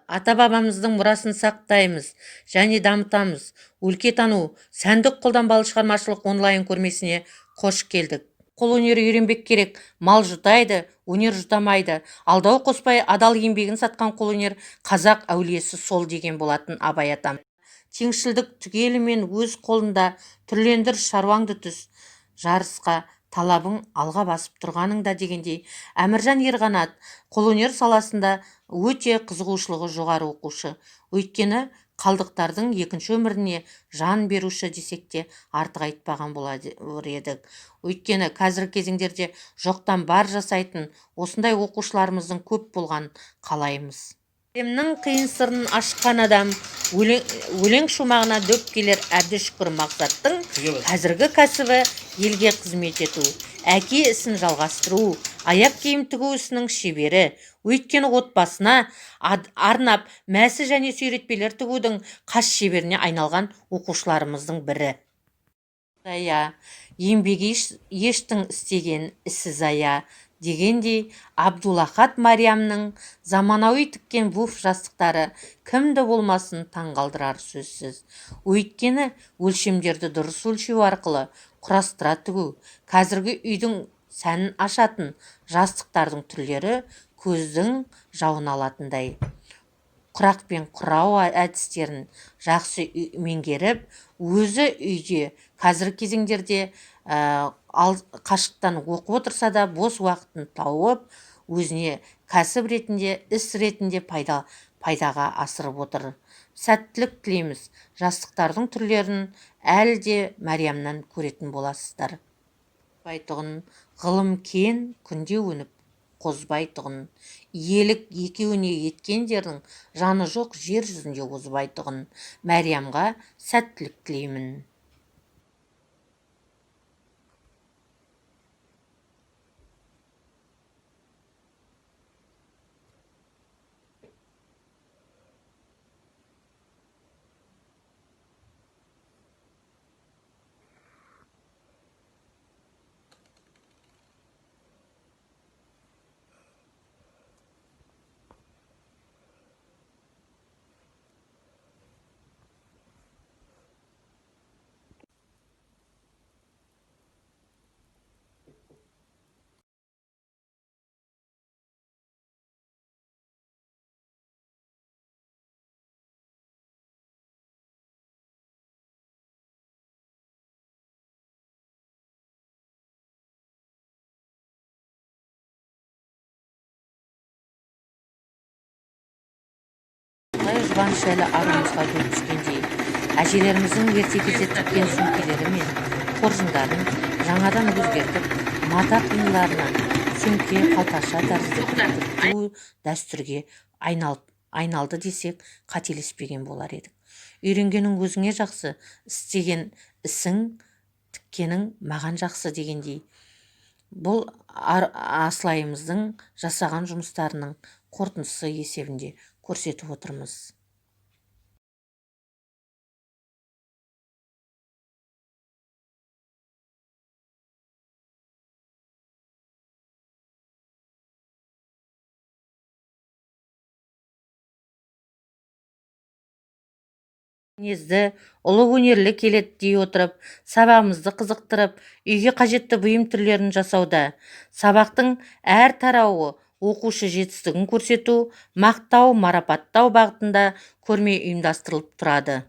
ата-бабамыздың мұрасын сақтаймыз және дамытамыз. Өлкетану сәндік қолданбалы шығармашылық онлайн көрмесіне қош келдік. Қолөнер үйренбек керек, мал жұтайды, өнер жұтамайды. Алдау қоспай адал еңбегін сатқан қолөнер қазақ әулиесі сол деген болатын Абай атам. Теңшілдік түгелімен өз қолында, түрлендір шаруаңды түс, жарысқа талабың алға басып тұрғаныңда дегендей. Әміржан Ерғанат қолөнер саласында өте қызығушылығы жоғары оқушы. Өйткені қалдықтардың екінші өміріне жан беруші десек те артық айтпаған болар едік. Өйткені қазіргі кезеңдерде жоқтан бар жасайтын осындай оқушыларымыздың көп болған қалаймыз. Әлемнің қиын сырын ашқан адам өлең шумағына дөп келер Әбдішүкір Мақсаттың қазіргі кәсібі елге қызмет ету, әке ісін жалғастыру, аяқ киім тігу ісінің шебері. Өйткені отбасына арнап мәсі және сүйретпелер тігудің қас шеберіне айналған оқушыларымыздың бірі. Еңбегі ештің істеген ісі зая дегендей, Абдулахат Мариямның заманауи тіккен буф жастықтары кімді болмасын таңғалдырар сөзсіз. Өйткені өлшемдерді дұрыс өлшеу арқылы құрастыра тігу, қазіргі үйдің сәнін ашатын жастықтардың түрлері көздің жауын алатындай. Құрақпен құрау әдістерін жақсы меңгеріп, өзі үйде қазіргі кезеңдерде қашықтан оқып отырса да бос уақытын тауып, өзіне кәсіп ретінде, іс ретінде пайдаға асырып отыр. Сәттілік тілейміз. Жастықтардың түрлерін әлде Мәриямнан көретін боласыздар. Байтұғын ғылым кен күнде өніп қозбайтұғын. Иелік екеуіне еткендердің жаны жоқ жер жүзінде озбайтұғын. Мәриямға сәттілік тілеймін. Жұбаныш әлі арымызға дөп түскендей, әжелеріміздің ерте кезде тіккен сөмкелері мен қоржындарын жаңадан өзгертіп, мата қиындыларынан сөмке, қалташа тәрізді тігу дәстүрге айналды десек қателеспеген болар едік. Үйренгенің өзіңе жақсы, істеген ісің, тіккенің маған жақсы дегендей. Бұл асылайымыздың жасаған жұмыстарының қорытындысы есебінде көрсетіп отырмыз. Мінезді, ұлы өнерлі келеді дей отырып, сабағымызды қызықтырып, үйге қажетті бұйым түрлерін жасауда. Сабақтың әр тарауы оқушы жетістігін көрсету, мақтау, марапаттау бағытында көрме ұйымдастырылып тұрады.